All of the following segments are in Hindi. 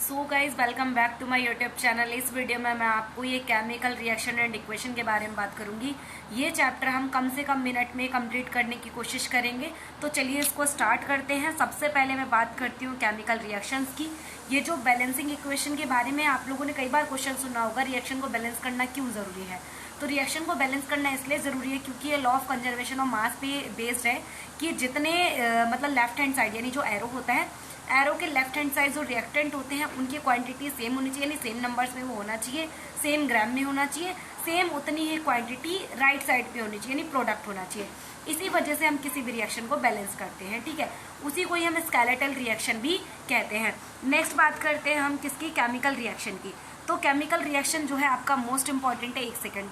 So guys welcome back to my YouTube channel. इस वीडियो में मैं आपको ये केमिकल रिएक्शन एंड इक्वेशन के बारे में बात करूंगी। ये चैप्टर हम कम से कम मिनट में कंप्लीट करने की कोशिश करेंगे। तो चलिए इसको स्टार्ट करते हैं। सबसे पहले मैं बात करती हूँ केमिकल रिएक्शंस की। ये जो बैलेंसिंग इक्वेशन के बारे में आप लोगों ने कई बार क्वेश्चन सुना होगा, रिएक्शन को बैलेंस करना क्यों जरूरी है। तो रिएक्शन को बैलेंस करना इसलिए जरूरी है क्योंकि ये law of conservation of mass पे बेस्ड है कि जितने मतलब लेफ्ट हैंड साइड यानी जो एरो होता है, एरो के लेफ्ट हैंड साइड जो रिएक्टेंट होते हैं उनकी क्वांटिटी सेम होनी चाहिए, यानी सेम नंबर्स में वो होना चाहिए, सेम ग्राम में होना चाहिए, सेम उतनी ही क्वांटिटी राइट साइड पे होनी चाहिए, यानी प्रोडक्ट होना चाहिए। इसी वजह से हम किसी भी रिएक्शन को बैलेंस करते हैं, ठीक है। उसी को ही हम स्केलेटल रिएक्शन भी कहते हैं। नेक्स्ट बात करते हैं हम किसकी, केमिकल रिएक्शन की। तो केमिकल रिएक्शन जो है आपका मोस्ट इंपॉर्टेंट है। एक सेकेंड,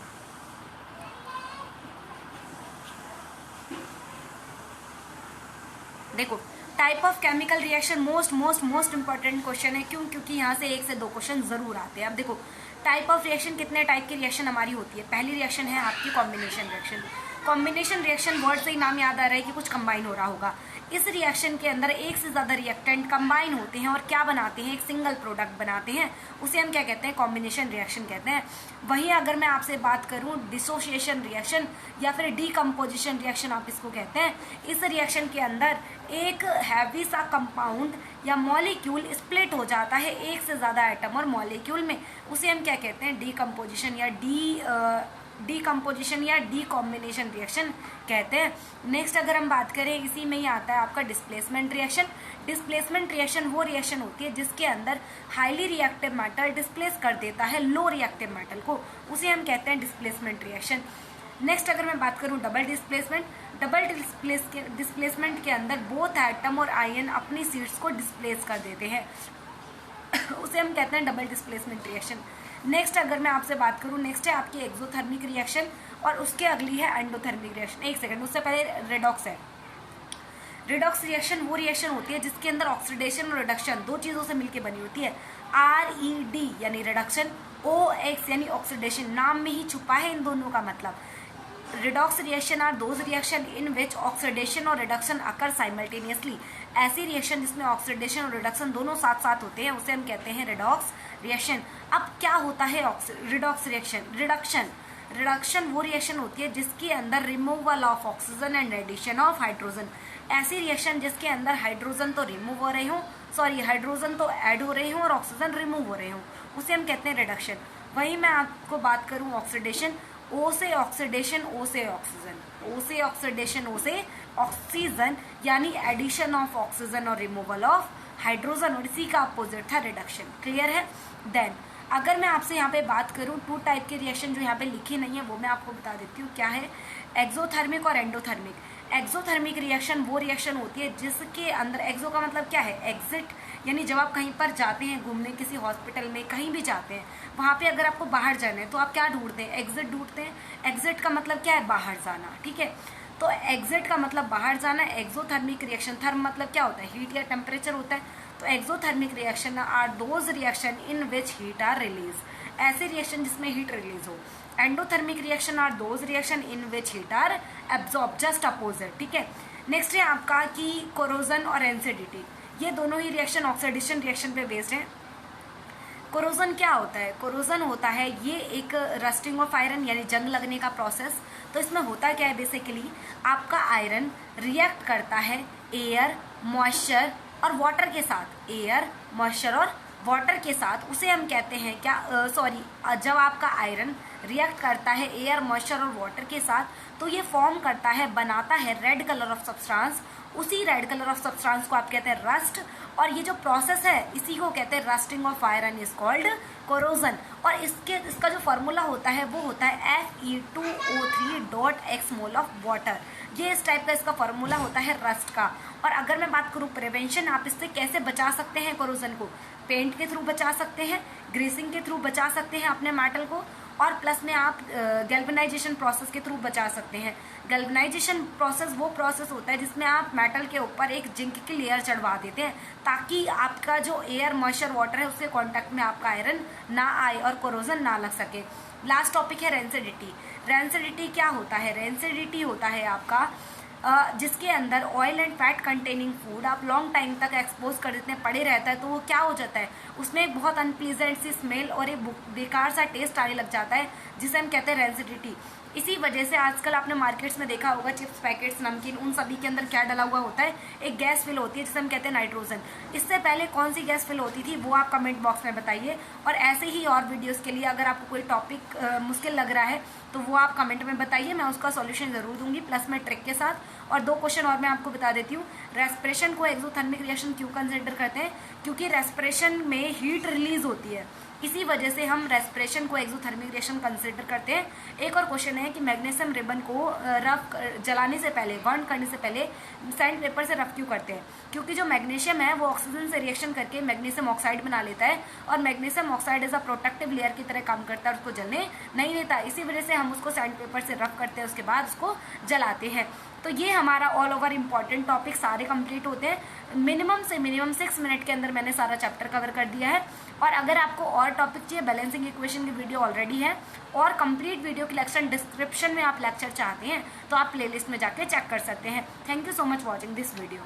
देखो type of chemical reaction most important question है। क्यों? क्योंकि यहाँ से 1 से 2 क्वेश्चन जरूर आते हैं। अब देखो टाइप ऑफ रिएक्शन, कितने टाइप की रिएक्शन हमारी होती है। पहली रिएक्शन है आपकी combination reaction. Combination reaction word से ही नाम याद आ रहा है कि कुछ कंबाइन हो रहा होगा। इस रिएक्शन के अंदर एक से ज्यादा रिएक्टेंट कंबाइन होते हैं और क्या बनाते हैं, एक सिंगल प्रोडक्ट बनाते हैं। उसे हम क्या कहते हैं, कॉम्बिनेशन रिएक्शन कहते हैं। वहीं अगर मैं आपसे बात करूं डिसोसिएशन रिएक्शन या फिर डीकम्पोजिशन रिएक्शन आप इसको कहते हैं। इस रिएक्शन के अंदर एक हैवी सा कंपाउंड या मॉलिक्यूल स्प्लिट हो जाता है एक से ज्यादा एटम और मॉलिक्यूल में। उसे हम क्या कहते हैं, डीकम्पोजिशन या डीकॉम्बिनेशन रिएक्शन कहते हैं। नेक्स्ट अगर हम बात करें, इसी में ही आता है आपका डिस्प्लेसमेंट रिएक्शन। डिस्प्लेसमेंट रिएक्शन वो रिएक्शन होती है जिसके अंदर हाईली रिएक्टिव मेटल डिस्प्लेस कर देता है लो रिएक्टिव मेटल को, उसे हम कहते हैं डिस्प्लेसमेंट रिएक्शन। नेक्स्ट अगर मैं बात करूं डबल डिस्प्लेसमेंट के अंदर बोथ एटम और आयन अपनी सीट्स को डिस्प्लेस कर देते हैं उसे हम कहते हैं डबल डिस्प्लेसमेंट रिएक्शन। नेक्स्ट अगर मैं आपसे बात करूं, नेक्स्ट है आपकी एक्सोथर्मिक रिएक्शन और उसके अगली है एंडोथर्मिक रिएक्शन। एक सेकंड, उससे पहले रेडॉक्स है। रिडॉक्स रिएक्शन वो रिएक्शन होती है जिसके अंदर ऑक्सीडेशन और रिडक्शन दो चीजों से मिलकर बनी होती है। RED यानी रिडक्शन, OX यानी ऑक्सीडेशन। नाम में ही छुपा है इन दोनों का मतलब। Redox reaction are those reaction in which oxidation और रिडक्शन अकर साइमल्टेनियसली। ऐसी रिएक्शन जिसमें ऑक्सीडेशन और रिडक्शन दोनों साथ साथ होते हैं उसे हम कहते हैं रिडॉक्स रिएक्शन। अब क्या होता है रिडॉक्स रिएक्शन? रिडक्शन वो रिएक्शन होती है जिसके अंदर removal of oxygen and addition of hydrogen. ऐसी रिएक्शन जिसके अंदर हाइड्रोजन तो रिमूव हो रहे हो, हाइड्रोजन तो ऐड हो रहे हो और ऑक्सीजन रिमूव हो रहे हो, उसे हम कहते हैं रिडक्शन। वहीं मैं आपको बात करूं ऑक्सीडेशन, O से ऑक्सीडेशन, O से ऑक्सीजन, O से ऑक्सीडेशन, O से ऑक्सीजन, यानी एडिशन ऑफ ऑक्सीजन और रिमूवल ऑफ हाइड्रोजन, और इसी का अपोजिट था रिडक्शन। क्लियर है? देन अगर मैं आपसे यहाँ पे बात करूँ 2 टाइप के रिएक्शन जो यहाँ पे लिखे नहीं है वो मैं आपको बता देती हूँ क्या है, एक्सोथर्मिक और एंडोथर्मिक। एक्सोथर्मिक रिएक्शन वो रिएक्शन होती है जिसके अंदर, एक्सो का मतलब क्या है, एग्जिट, यानी जब आप कहीं पर जाते हैं घूमने, किसी हॉस्पिटल में कहीं भी जाते हैं, वहाँ पे अगर आपको बाहर जाना है तो आप क्या ढूंढते हैं, एग्जिट ढूंढते हैं। एग्जिट का मतलब क्या है, बाहर जाना, ठीक है। तो एग्जिट का मतलब बाहर जाना। एक्सोथर्मिक रिएक्शन, थर्म मतलब क्या होता है, हीट या टेम्परेचर होता है। तो exothermic reaction are those reaction in which heat are release, ऐसे रिएक्शन जिसमें हीट रिलीज हो। Endothermic reaction are those reaction in which heat are absorb, just opposite, ठीक है। नेक्स्ट है आपका कि कोरोजन और एसिडिटी, ये दोनों ही रिएक्शन ऑक्सीडेशन रिएक्शन पे बेस्ड है। कोरोजन क्या होता है, कोरोजन होता है ये एक रस्टिंग ऑफ आयरन यानी जंग लगने का प्रोसेस। तो इसमें होता क्या है, बेसिकली आपका आयरन रिएक्ट करता है एयर, मॉइस्चर और वाटर के साथ, एयर, मॉइस्चर और वाटर के साथ। उसे हम कहते हैं क्या, जब आपका आयरन रिएक्ट करता है एयर, मॉइस्चर और वाटर के साथ तो ये फॉर्म करता है, बनाता है रेड कलर ऑफ सब्सटेंस। उसी रेड कलर ऑफ सब्सटेंस को आप कहते हैं रस्ट, और ये जो प्रोसेस है इसी को कहते हैं rusting of iron is called corrosion. और इसका जो फॉर्मूला होता है वो होता है Fe2O3 मोल ऑफ वाटर। ये इस टाइप का इसका फॉर्मूला होता है रस्ट का। और अगर मैं बात करूं प्रिवेंशन, आप इससे कैसे बचा सकते हैं कोरोजन को, पेंट के थ्रू बचा सकते हैं, ग्रीसिंग के थ्रू बचा सकते हैं अपने मेटल को, और प्लस में आप गैल्वेनाइजेशन प्रोसेस के थ्रू बचा सकते हैं। गैल्वेनाइजेशन प्रोसेस वो प्रोसेस होता है जिसमें आप मेटल के ऊपर एक जिंक की लेयर चढ़वा देते हैं ताकि आपका जो एयर, मॉइस्चर, वाटर है उसके कांटेक्ट में आपका आयरन ना आए और कोरोजन ना लग सके। लास्ट टॉपिक है रेंसिडिटी। रेंसिडिटी क्या होता है, रेंसिडिटी होता है आपका जिसके अंदर oil and fat containing food आप लॉन्ग टाइम तक एक्सपोज कर देते हैं, पड़े रहता है, तो वो क्या हो जाता है, उसमें एक बहुत अनप्लीजेंट सी स्मेल और एक बेकार सा टेस्ट आने लग जाता है, जिसे हम कहते हैं रेंसिडिटी। इसी वजह से आजकल आपने मार्केट्स में देखा होगा चिप्स पैकेट्स, नमकीन, उन सभी के अंदर क्या डला हुआ होता है, एक गैस फिल होती है जिसे हम कहते हैं नाइट्रोजन। इससे पहले कौन सी गैस फिल होती थी वो आप कमेंट बॉक्स में बताइए। और ऐसे ही और वीडियोस के लिए अगर आपको कोई टॉपिक मुश्किल लग रहा है तो वो आप कमेंट में बताइए, मैं उसका सॉल्यूशन जरूर दूंगी, प्लस में ट्रिक के साथ। और 2 क्वेश्चन और मैं आपको बता देती हूँ। रेस्पिरेशन को एक्सोथर्मिक रिएक्शन क्यों कंसिडर करते हैं? क्योंकि रेस्पिरेशन में हीट रिलीज होती है, इसी वजह से हम रेस्पिरेशन को एक्सोथर्मिक रिएक्शन कंसिडर करते हैं। एक और क्वेश्चन है कि मैग्नीशियम रिबन को रफ जलाने से पहले, बर्न करने से पहले सैंड पेपर से रफ क्यों करते हैं? क्योंकि जो मैग्नीशियम है वो ऑक्सीजन से रिएक्शन करके मैग्नीशियम ऑक्साइड बना लेता है, और magnesium oxide as a protective layer की तरह काम करता है, उसको जलने नहीं देता। इसी वजह से हम उसको सैंड पेपर से रफ करते हैं, उसके बाद उसको जलाते हैं। तो ये हमारा ऑल ओवर इम्पॉर्टेंट टॉपिक सारे कंप्लीट होते हैं। मिनिमम से मिनिमम 6 मिनट के अंदर मैंने सारा चैप्टर कवर कर दिया है। और अगर आपको और टॉपिक चाहिए, बैलेंसिंग इक्वेशन की वीडियो ऑलरेडी है, और कंप्लीट वीडियो की लेक्चर डिस्क्रिप्शन में आप लेक्चर चाहते हैं तो आप प्लेलिस्ट में जाके चेक कर सकते हैं। Thank you so much watching this video.